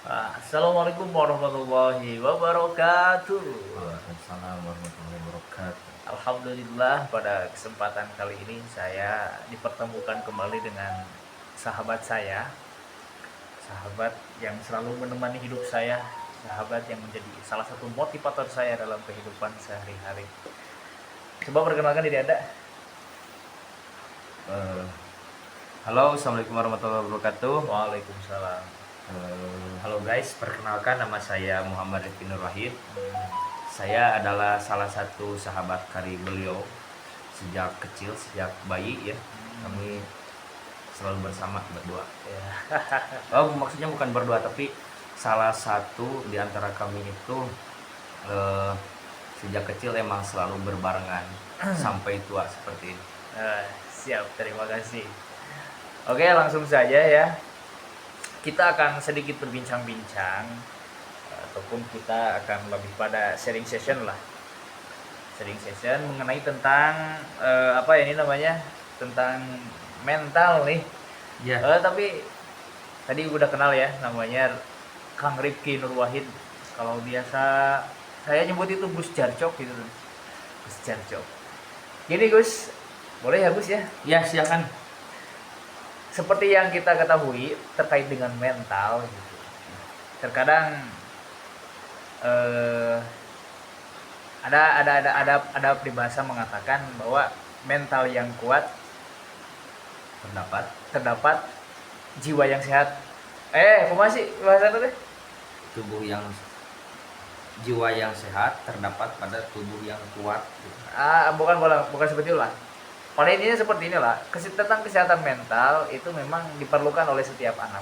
Assalamualaikum warahmatullahi wabarakatuh. Waalaikumsalam warahmatullahi wabarakatuh. Alhamdulillah pada kesempatan kali ini saya dipertemukan kembali dengan sahabat saya, sahabat yang selalu menemani hidup saya, sahabat yang menjadi salah satu motivator saya dalam kehidupan sehari-hari. Coba perkenalkan diri Anda. Eh, Halo, assalamualaikum warahmatullahi wabarakatuh. Waalaikumsalam. Halo guys, perkenalkan nama saya Muhammad Rifki Nur Wahid. Saya adalah salah satu sahabat karib beliau sejak kecil, sejak bayi ya. Kami selalu bersama berdua. Ya. Oh, maksudnya bukan berdua, tapi salah satu di antara kami itu sejak kecil emang selalu berbarengan sampai tua seperti ini. Siap, terima kasih. Oke, langsung saja ya. Kita akan sedikit berbincang-bincang, ataupun kita akan lebih pada sharing session lah. Sharing session mengenai tentang apa ya ini namanya? Tentang mental nih. Ya. Tapi tadi udah kenal ya, namanya Kang Rifki Nur Wahid. Kalau biasa saya nyebut itu Gus Jarcok gitu. Gus Jarcok. Gini Gus, boleh ya Gus ya? Ya, silakan. Seperti yang kita ketahui terkait dengan mental gitu. Terkadang ada peribahasa mengatakan bahwa mental yang kuat terdapat jiwa yang sehat. Apa sih bahasa itu? Jiwa yang sehat terdapat pada tubuh yang kuat. Bukan seperti itulah. Pada intinya seperti inilah, tentang kesehatan mental itu memang diperlukan oleh setiap anak.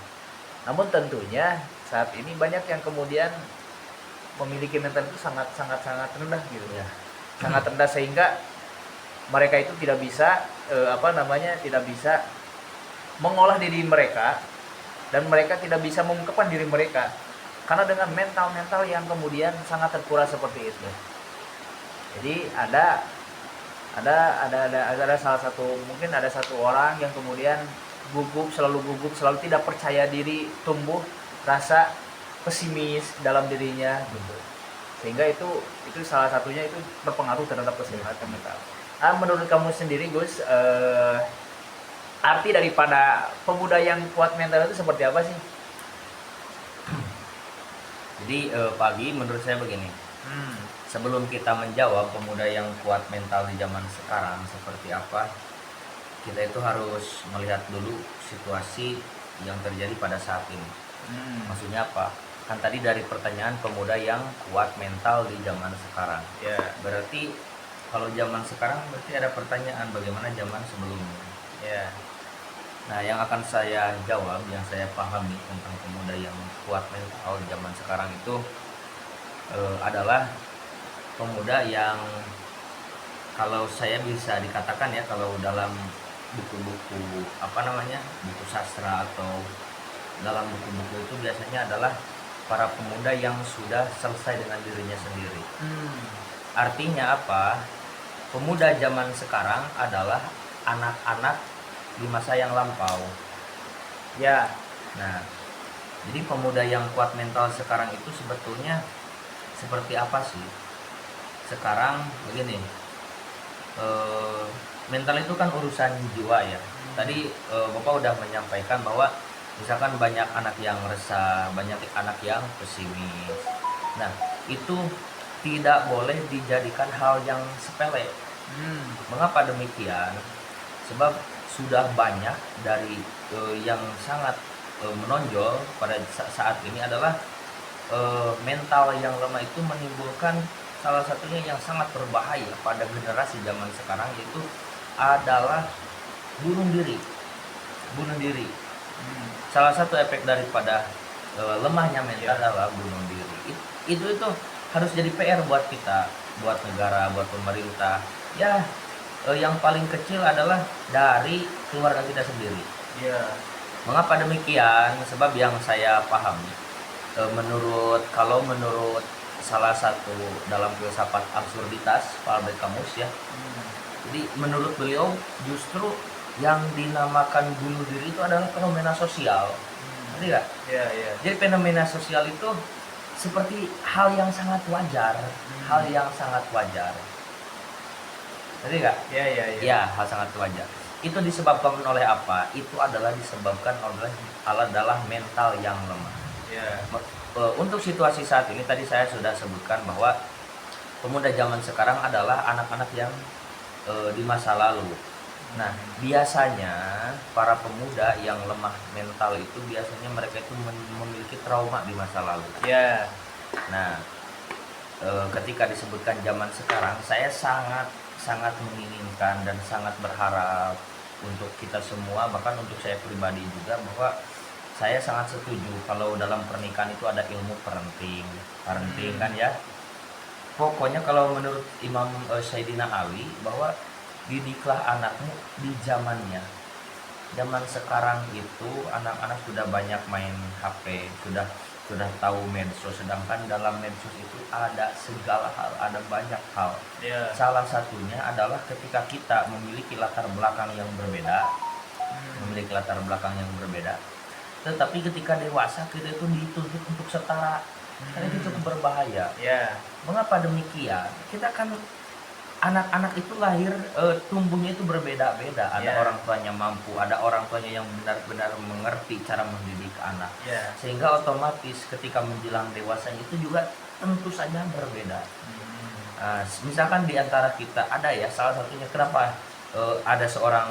Namun tentunya saat ini banyak yang kemudian memiliki mental itu sangat rendah gitu ya. Sangat rendah sehingga mereka itu tidak bisa tidak bisa mengolah diri mereka, dan mereka tidak bisa mengungkapkan diri mereka karena dengan mental yang kemudian sangat terkuras seperti itu. Jadi ada salah satu, mungkin ada satu orang yang kemudian selalu tidak percaya diri, tumbuh rasa pesimis dalam dirinya gitu, sehingga itu salah satunya itu berpengaruh terhadap kesehatan mental. Menurut kamu sendiri Gus, arti daripada pemuda yang kuat mental itu seperti apa sih? Jadi pagi menurut saya begini. Sebelum kita menjawab pemuda yang kuat mental di zaman sekarang seperti apa, kita itu harus melihat dulu situasi yang terjadi pada saat ini. Maksudnya apa? Kan tadi dari pertanyaan pemuda yang kuat mental di zaman sekarang. Ya. Berarti kalau zaman sekarang berarti ada pertanyaan bagaimana zaman sebelumnya. Ya. Nah, yang akan saya jawab, yang saya pahami tentang pemuda yang kuat mental di zaman sekarang itu adalah pemuda yang, kalau saya bisa dikatakan ya, kalau dalam buku-buku buku sastra atau dalam buku-buku itu biasanya adalah para pemuda yang sudah selesai dengan dirinya sendiri. Artinya apa? Pemuda zaman sekarang adalah anak-anak di masa yang lampau. Ya. Nah, jadi pemuda yang kuat mental sekarang itu sebetulnya seperti apa sih? Sekarang begini, mental itu kan urusan jiwa ya. Tadi Bapak udah menyampaikan bahwa misalkan banyak anak yang resah, banyak anak yang pesimis. Nah, itu tidak boleh dijadikan hal yang sepele. Mengapa demikian? Sebab sudah banyak dari yang sangat menonjol pada saat ini adalah mental yang lemah itu menimbulkan salah satunya yang sangat berbahaya pada generasi zaman sekarang, yaitu adalah bunuh diri. Salah satu efek daripada lemahnya mental adalah bunuh diri. Itu harus jadi PR buat kita, buat negara, buat pemerintah. Ya, yang paling kecil adalah dari keluarga kita sendiri. Ya. Mengapa demikian? Sebab yang saya pahami, menurut salah satu dalam filsafat absurditas Pak Albert Camus ya. Jadi menurut beliau justru yang dinamakan bunuh diri itu adalah fenomena sosial. ngerti nggak? Iya, iya. Jadi fenomena sosial itu seperti hal yang sangat wajar, hal yang sangat wajar. Ngerti nggak? Iya, iya, iya. Ya, hal sangat wajar. Itu disebabkan oleh apa? Itu adalah disebabkan adalah mental yang lemah. Iya. Untuk situasi saat ini tadi saya sudah sebutkan bahwa pemuda zaman sekarang adalah anak-anak yang di masa lalu. Nah, biasanya para pemuda yang lemah mental itu biasanya mereka itu memiliki trauma di masa lalu. Iya. Nah, ketika disebutkan zaman sekarang, saya sangat menginginkan dan sangat berharap untuk kita semua, bahkan untuk saya pribadi juga, bahwa saya sangat setuju kalau dalam pernikahan itu ada ilmu parenting kan ya. Pokoknya kalau menurut Imam Sayyidina Ali bahwa didiklah anakmu di zamannya. Zaman sekarang itu anak-anak sudah banyak main HP, sudah tahu medsos, sedangkan dalam medsos itu ada segala hal, ada banyak hal. Iya. Salah satunya adalah ketika kita memiliki latar belakang yang berbeda, tetapi ketika dewasa kita itu dituntut untuk setara. Kan itu cukup berbahaya. Iya. Mengapa demikian? Kita kan anak-anak itu lahir tumbuhnya itu berbeda-beda. Ada Yeah. orang tuanya mampu, ada orang tuanya yang benar-benar mengerti cara mendidik anak. Yeah. Sehingga otomatis ketika menjelang dewasa itu juga tentu saja berbeda. Misalkan di antara kita ada ya, salah satunya kenapa ada seorang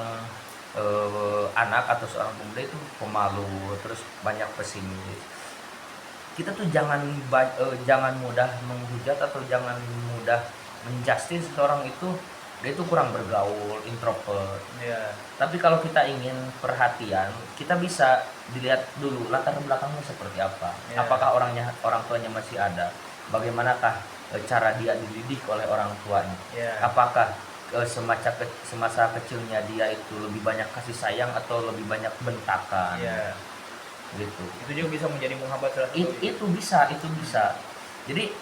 anak atau seorang pemuda itu pemalu, terus banyak pesimis. Kita tuh jangan mudah menghujat atau jangan mudah menjustis seseorang itu dia itu kurang bergaul, introvert. Yeah. Tapi kalau kita ingin perhatian, kita bisa dilihat dulu latar belakangnya seperti apa. Yeah. Apakah orang tuanya masih ada? Bagaimanakah cara dia dididik oleh orang tuanya? Yeah. Apakah semasa kecilnya dia itu lebih banyak kasih sayang atau lebih banyak bentakan? Yeah. Gitu. Itu juga bisa menjadi menghambat salah satu. Itu bisa. Jadi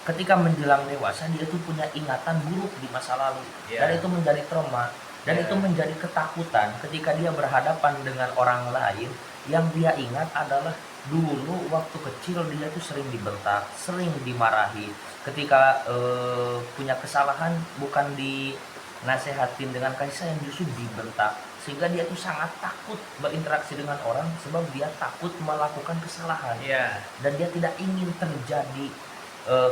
ketika menjelang dewasa dia itu punya ingatan buruk di masa lalu. Yeah. Dan itu menjadi trauma dan Yeah. itu menjadi ketakutan ketika dia berhadapan dengan orang lain. Yang dia ingat adalah dulu waktu kecil dia tuh sering dibentak, sering dimarahi. Ketika punya kesalahan bukan dinasehatin dengan kasih sayang, justru dibentak. Sehingga dia tuh sangat takut berinteraksi dengan orang sebab dia takut melakukan kesalahan. Yeah. Dan dia tidak ingin terjadi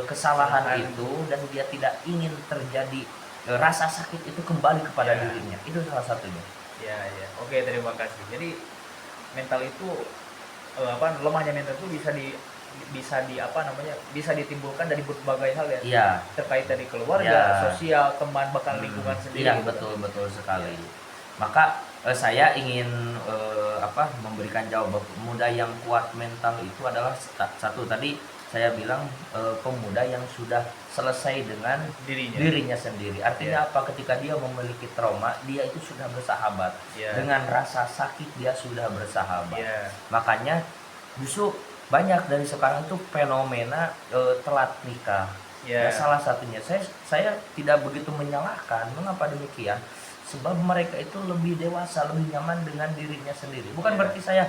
kesalahan itu, dan dia tidak ingin terjadi rasa sakit itu kembali kepada Yeah. dirinya. Itu salah satunya. Ya, ya. Oke, terima kasih. Jadi mental itu lemahnya mental itu bisa ditimbulkan dari berbagai hal ya. Iya. Terkait dari keluarga, Ya. sosial, teman, bahkan lingkungan sendiri. Iya, gitu. betul sekali. Maka saya ingin memberikan jawaban pemuda yang kuat mental itu adalah satu tadi saya bilang pemuda yang sudah selesai dengan dirinya sendiri. Artinya apa? Ketika dia memiliki trauma, dia itu sudah bersahabat. Dengan rasa sakit dia sudah bersahabat. Makanya justru banyak dari sekarang itu fenomena telat nikah. Salah satunya saya tidak begitu menyalahkan. Mengapa demikian? Sebab mereka itu lebih dewasa, lebih nyaman dengan dirinya sendiri. Bukan berarti saya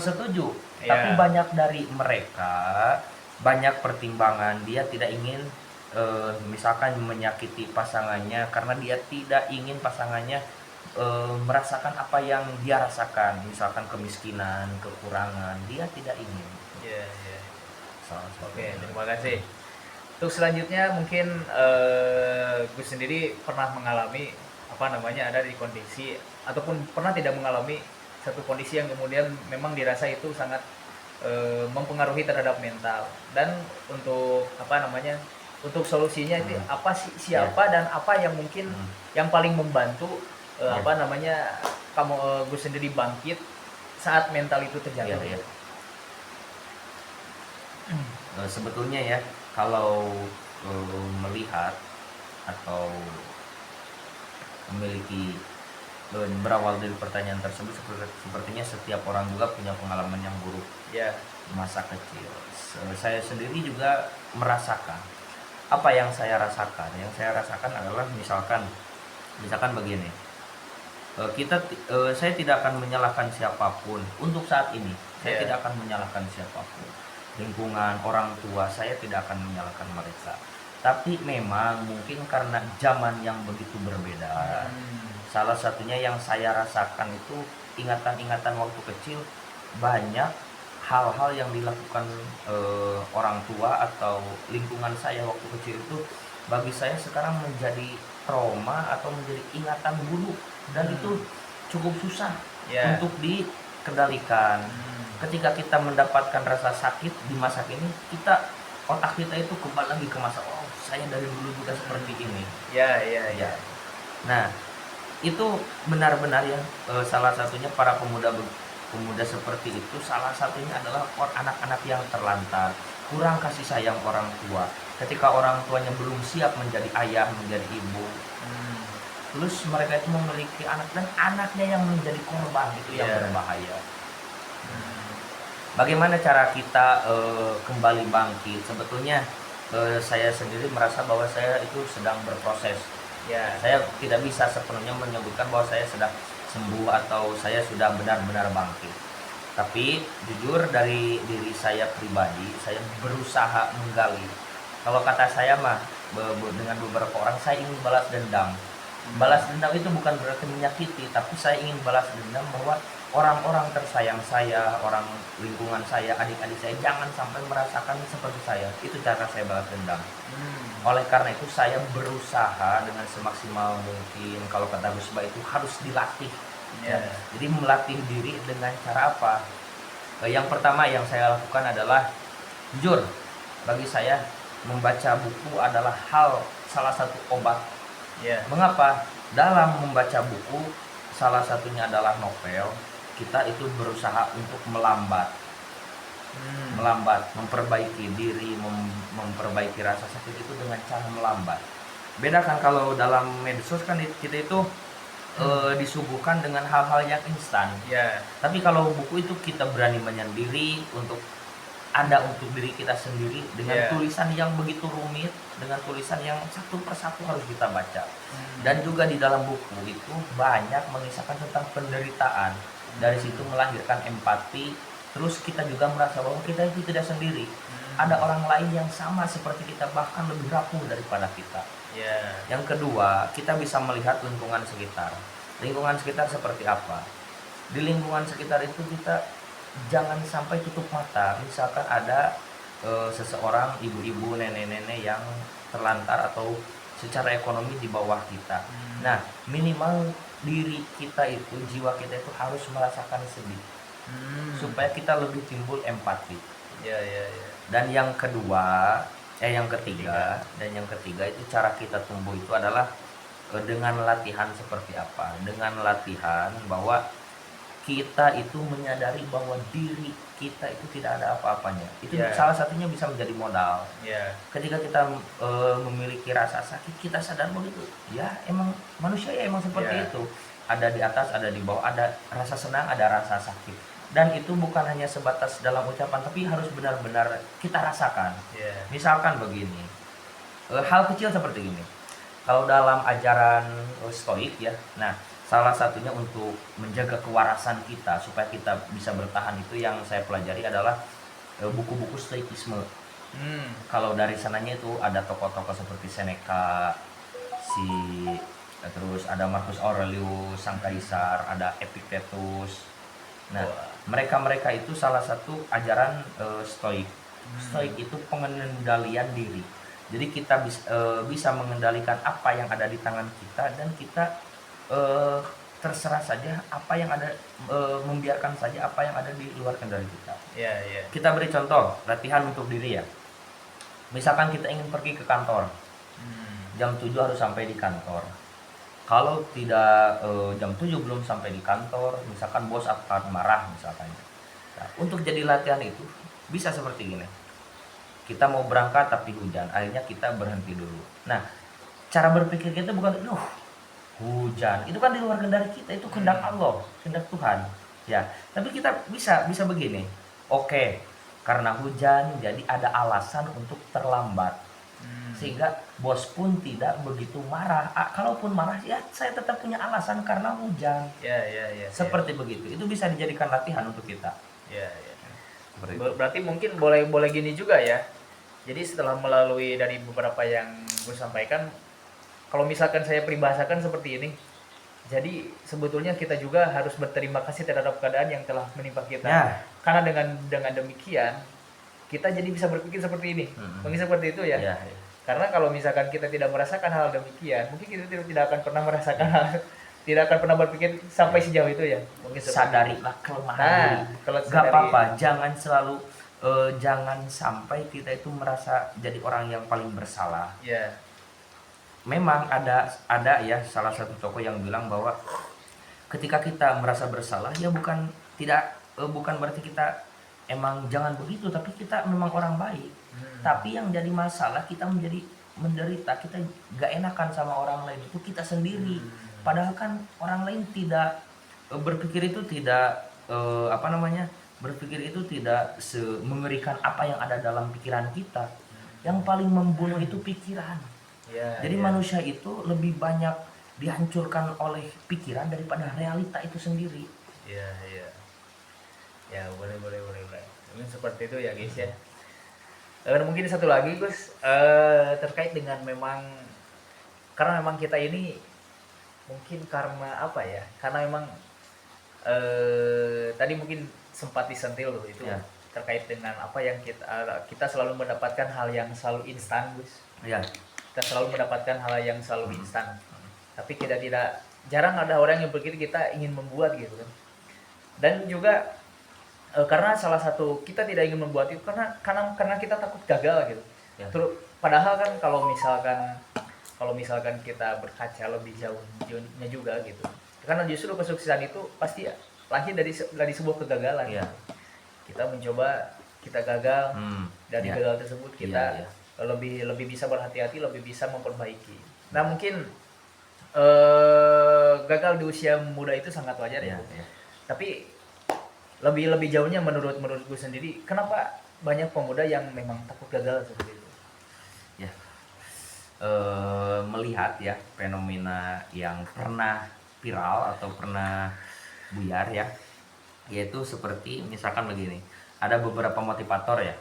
setuju, tapi banyak dari mereka banyak pertimbangan. Dia tidak ingin misalkan menyakiti pasangannya karena dia tidak ingin pasangannya merasakan apa yang dia rasakan, misalkan kemiskinan, kekurangan, dia tidak ingin. Oke, terima kasih. Untuk selanjutnya mungkin Gus sendiri pernah mengalami ada di kondisi ataupun pernah tidak mengalami satu kondisi yang kemudian memang dirasa itu sangat mempengaruhi terhadap mental, dan untuk untuk solusinya itu apa sih, siapa dan apa yang mungkin yang paling membantu kamu Gus sendiri bangkit saat mental itu terjatuh. Sebetulnya ya, kalau melihat atau memiliki berawal dari pertanyaan tersebut, sepertinya setiap orang juga punya pengalaman yang buruk masa kecil. Saya sendiri juga merasakan apa yang saya rasakan. Yang saya rasakan adalah misalkan begini, saya tidak akan menyalahkan siapapun untuk saat ini. Saya Iya. tidak akan menyalahkan siapapun. Lingkungan, orang tua, saya tidak akan menyalahkan mereka. Tapi memang mungkin karena zaman yang begitu berbeda. Salah satunya yang saya rasakan itu ingatan-ingatan waktu kecil, banyak hal-hal yang dilakukan orang tua atau lingkungan saya waktu kecil itu bagi saya sekarang menjadi trauma atau menjadi ingatan buruk, dan itu cukup susah Ya. untuk dikendalikan. Ketika kita mendapatkan rasa sakit di masa kini, otak kita itu kembali lagi ke masa, oh saya dari dulu juga seperti ini. Ya, ya, ya. Ya. Nah, itu benar-benar ya, salah satunya para pemuda seperti itu, salah satunya adalah anak-anak yang terlantar, kurang kasih sayang orang tua. Ketika orang tuanya belum siap menjadi ayah, menjadi ibu, terus mereka itu memiliki anak dan anaknya yang menjadi korban, itu yang Iya. berbahaya. Bagaimana cara kita kembali bangkit? Sebetulnya saya sendiri merasa bahwa saya itu sedang berproses. Ya. Saya tidak bisa sepenuhnya menyebutkan bahwa saya sudah sembuh atau saya sudah benar-benar bangkit. Tapi jujur dari diri saya pribadi, saya berusaha menggali. Kalau kata saya mah, dengan beberapa orang, saya ingin balas dendam. Balas dendam itu bukan berarti menyakiti, tapi saya ingin balas dendam bahwa orang-orang tersayang saya, orang lingkungan saya, adik-adik saya jangan sampai merasakan seperti saya. Itu cara saya balas dendam. Oleh karena itu saya berusaha dengan semaksimal mungkin, kalau kata Gus Ba itu harus dilatih. Ya. Jadi melatih diri dengan cara apa? Yang pertama yang saya lakukan adalah, jujur, bagi saya membaca buku adalah salah satu obat. Ya. Mengapa? Dalam membaca buku, salah satunya adalah novel, kita itu berusaha untuk melambat, memperbaiki diri, memperbaiki rasa sakit itu dengan cara melambat. Beda kan kalau dalam medsos kan kita itu disuguhkan dengan hal-hal yang instan. Ya. Tapi kalau buku itu kita berani menyendiri untuk diri kita sendiri dengan Yeah. tulisan yang begitu rumit, dengan tulisan yang satu persatu harus kita baca. Dan juga di dalam buku itu banyak mengisahkan tentang penderitaan. Dari situ melahirkan empati. Terus kita juga merasa bahwa kita itu tidak sendiri. Ada orang lain yang sama seperti kita, bahkan lebih rapuh daripada kita. Ya. Yang kedua, kita bisa melihat lingkungan sekitar. Lingkungan sekitar seperti apa? Di lingkungan sekitar itu kita jangan sampai tutup mata. Misalkan ada seseorang, ibu-ibu, nenek-nenek yang terlantar atau secara ekonomi di bawah kita. Nah, minimal diri kita itu, jiwa kita itu harus merasakan sedih, supaya kita lebih timbul empati. Ya, ya, ya. Dan yang ketiga itu cara kita tumbuh itu adalah dengan latihan seperti apa? Dengan latihan bahwa kita itu menyadari bahwa diri kita itu tidak ada apa-apanya. Itu Yeah. salah satunya bisa menjadi modal. Ya. Ketika kita memiliki rasa sakit, kita sadar begitu. Ya, emang manusia ya emang seperti Yeah. itu. Ada di atas, ada di bawah, ada rasa senang, ada rasa sakit. Dan itu bukan hanya sebatas dalam ucapan, tapi harus benar-benar kita rasakan. Ya. Misalkan begini, hal kecil seperti ini. Kalau dalam ajaran Stoik ya, nah salah satunya untuk menjaga kewarasan kita supaya kita bisa bertahan, itu yang saya pelajari adalah buku-buku Stoikisme. Kalau dari sananya itu ada tokoh-tokoh seperti Seneca, terus ada Marcus Aurelius sang kaisar, ada Epictetus. Nah, mereka itu salah satu ajaran Stoik. Stoik itu pengendalian diri. Jadi kita bisa mengendalikan apa yang ada di tangan kita, dan kita terserah saja apa yang ada, membiarkan saja apa yang ada di luar kendali kita. Ya, ya. Kita beri contoh latihan untuk diri ya. Misalkan kita ingin pergi ke kantor, jam 7 harus sampai di kantor. Kalau tidak jam 7 belum sampai di kantor, misalkan bos akan marah misalkan. Nah, untuk jadi latihan itu bisa seperti gini. Kita mau berangkat tapi hujan, akhirnya kita berhenti dulu. Nah, cara berpikir kita bukan hujan, itu kan di luar kendali kita, itu kehendak Allah, kehendak Tuhan. Ya, tapi kita bisa begini. Oke, karena hujan jadi ada alasan untuk terlambat. Sehingga bos pun tidak begitu marah. Kalaupun marah ya saya tetap punya alasan karena hujan. Ya. Seperti begitu. Itu bisa dijadikan latihan untuk kita. Ya. Seperti itu. Berarti mungkin boleh gini juga ya. Jadi setelah melalui dari beberapa yang gue sampaikan, kalau misalkan saya peribahasakan seperti ini, jadi sebetulnya kita juga harus berterima kasih terhadap keadaan yang telah menimpa kita. Ya. Karena dengan demikian kita jadi bisa berpikir seperti ini. Mungkin seperti itu ya. Ya. Karena kalau misalkan kita tidak merasakan hal demikian, mungkin kita tidak akan pernah merasakan hal, tidak akan pernah berpikir sampai sejauh itu ya. Mungkin Sadarilah kelemahan diri. kalau Gak apa-apa, jangan selalu jangan sampai kita itu merasa jadi orang yang paling bersalah. Ya. Memang ada ya salah satu tokoh yang bilang bahwa ketika kita merasa bersalah ya bukan berarti kita emang jangan begitu, tapi kita memang orang baik. Tapi yang jadi masalah kita menjadi menderita, kita gak enakan sama orang lain, itu kita sendiri. Padahal kan orang lain tidak berpikir itu tidak berpikir itu tidak mengerikan apa yang ada dalam pikiran kita. Yang paling membunuh itu pikiran. Jadi manusia itu lebih banyak dihancurkan oleh pikiran daripada realita itu sendiri. Ya, boleh. Mungkin seperti itu ya guys ya. Mungkin satu lagi Gus, terkait dengan karena memang kita ini mungkin karena apa ya? Karena memang tadi mungkin sempat disentil loh itu ya. Terkait dengan apa yang kita selalu mendapatkan hal yang selalu instan Gus. Ya. Kita selalu mendapatkan hal yang selalu instan. Tapi kita tidak, jarang ada orang yang berpikir kita ingin membuat gitu kan. Dan juga karena salah satu kita tidak ingin membuat itu karena kita takut gagal gitu. Ya. Padahal kan kalau misalkan kita berkaca lebih jauhnya juga gitu. Karena justru kesuksesan itu pasti lahir dari sebuah kegagalan. Ya. Kita mencoba, kita gagal, dari gagal tersebut kita lebih bisa berhati-hati, lebih bisa memperbaiki. Nah mungkin gagal di usia muda itu sangat wajar ya. Tapi lebih jauhnya menurut gue sendiri, kenapa banyak pemuda yang memang takut gagal seperti itu? Ya, melihat ya fenomena yang pernah viral atau pernah buyar ya, yaitu seperti misalkan begini, ada beberapa motivator ya,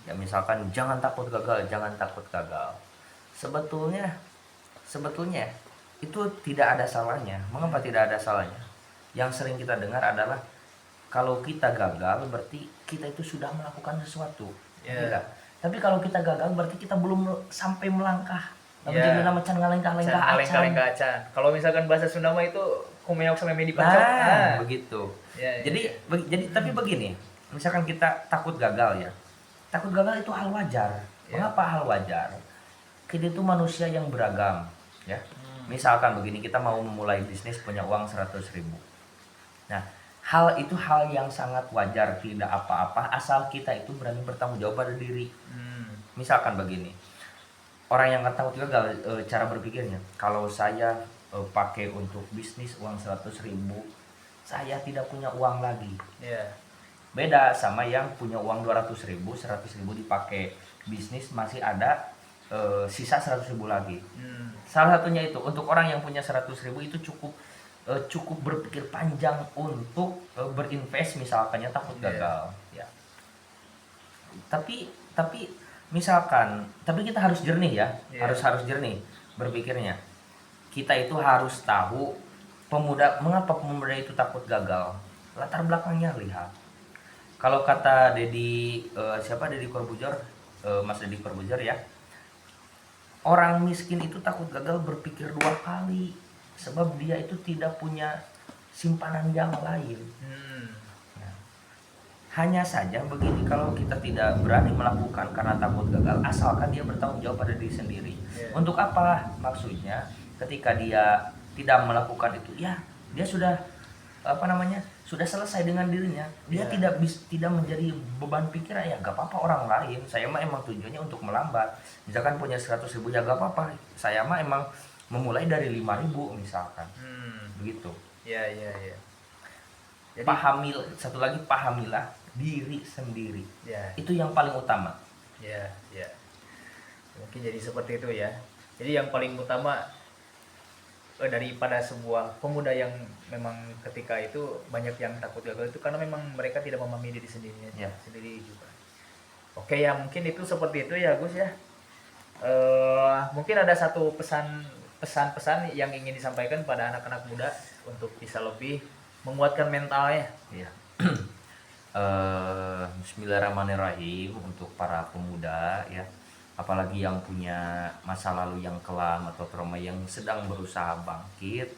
ya misalkan jangan takut gagal. Sebetulnya itu tidak ada salahnya. Mengapa tidak ada salahnya? Yang sering kita dengar adalah kalau kita gagal berarti kita itu sudah melakukan sesuatu. Tapi kalau kita gagal berarti kita belum sampai melangkah. Jadi nama can ngalengkah acan. Kalau misalkan bahasa Sunda mah itu kumeok sama medi pancok. Begitu. Jadi tapi begini, misalkan kita takut gagal ya. Takut gagal itu hal wajar. Mengapa hal wajar? Kita itu manusia yang beragam, ya. Misalkan begini, kita mau memulai bisnis punya uang 100.000. Nah, hal yang sangat wajar, tidak apa-apa asal kita itu berani bertanggung jawab pada diri. Misalkan begini, orang yang takut gagal, cara berpikirnya, kalau saya pakai untuk bisnis uang 100.000, saya tidak punya uang lagi. Beda sama yang punya uang 200.000, 100.000 dipakai bisnis masih ada sisa 100.000 lagi. Salah satunya itu untuk orang yang punya 100.000 itu cukup berpikir panjang untuk berinvest misalkannya takut gagal. Ya. Tapi misalkan, tapi kita harus jernih ya, harus jernih berpikirnya. Kita itu harus tahu mengapa pemuda itu takut gagal. Latar belakangnya lihat. Kalau kata Deddy Corbuzier, Mas Deddy Corbuzier ya, orang miskin itu takut gagal berpikir 2 kali, sebab dia itu tidak punya simpanan yang lain. Nah, hanya saja begini, kalau kita tidak berani melakukan karena takut gagal, asalkan dia bertanggung jawab pada diri sendiri. Untuk apa? Maksudnya ketika dia tidak melakukan itu, ya dia sudah sudah selesai dengan dirinya. Dia tidak menjadi beban pikiran. Ya gak apa-apa orang lain, saya mah emang tujuannya untuk melambat. Misalkan punya 100.000 ya gak apa-apa, saya mah emang memulai dari 5.000 misalkan. Begitu. Jadi, satu lagi, pahamilah diri sendiri. Itu yang paling utama. Mungkin jadi seperti itu ya. Jadi yang paling utama daripada sebuah pemuda yang memang ketika itu banyak yang takut gagal itu karena memang mereka tidak memahami diri sendirinya sendiri juga. Oke ya, mungkin itu seperti itu ya Gus ya. Mungkin ada satu pesan-pesan yang ingin disampaikan pada anak-anak muda untuk bisa lebih menguatkan mentalnya. Iya. Bismillahirrahmanirrahim untuk para pemuda ya, apalagi yang punya masa lalu yang kelam atau trauma yang sedang berusaha bangkit,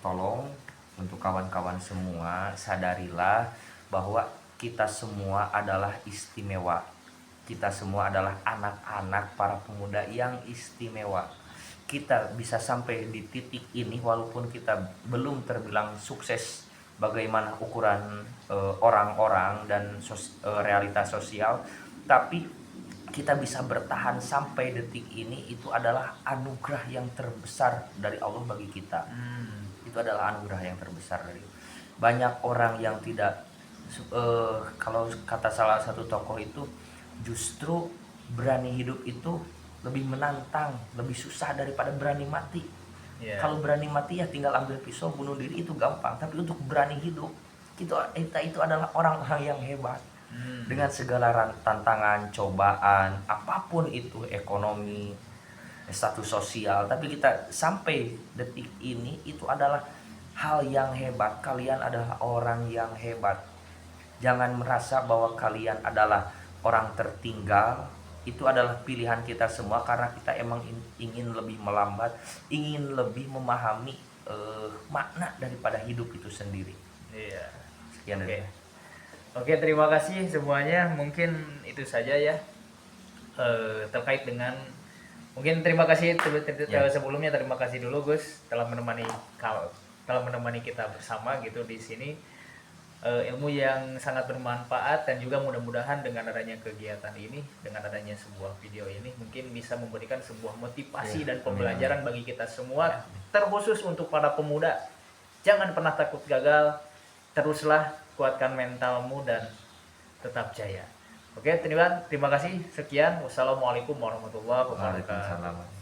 tolong untuk kawan-kawan semua sadarilah bahwa kita semua adalah istimewa. Kita semua adalah anak-anak para pemuda yang istimewa. Kita bisa sampai di titik ini walaupun kita belum terbilang sukses bagaimana ukuran orang-orang dan realitas sosial, tapi kita bisa bertahan sampai detik ini itu adalah anugerah yang terbesar dari Allah bagi kita. Itu adalah anugerah yang terbesar dari banyak orang yang tidak kalau kata salah satu tokoh itu, justru berani hidup itu lebih menantang, lebih susah daripada berani mati. Kalau berani mati ya tinggal ambil pisau bunuh diri, itu gampang. Tapi untuk berani hidup, kita itu adalah orang-orang yang hebat. Dengan segala tantangan, cobaan, apapun itu, ekonomi, status sosial, tapi kita sampai detik ini itu adalah hal yang hebat. Kalian adalah orang yang hebat. Jangan merasa bahwa kalian adalah orang tertinggal. Itu adalah pilihan kita semua karena kita emang ingin lebih melambat, ingin lebih memahami makna daripada hidup itu sendiri. Iya. Sekian. Oke, terima kasih semuanya. Mungkin itu saja ya terkait dengan, mungkin terima kasih sebelumnya, terima kasih dulu Gus telah menemani kita bersama gitu di sini. Ilmu yang sangat bermanfaat dan juga mudah-mudahan dengan adanya kegiatan ini, dengan adanya sebuah video ini mungkin bisa memberikan sebuah motivasi dan pembelajaran bagi kita semua, terkhusus untuk para pemuda. Jangan pernah takut gagal, teruslah kuatkan mentalmu dan tetap jaya. Oke, terima kasih. Sekian. Wassalamualaikum warahmatullahi wabarakatuh.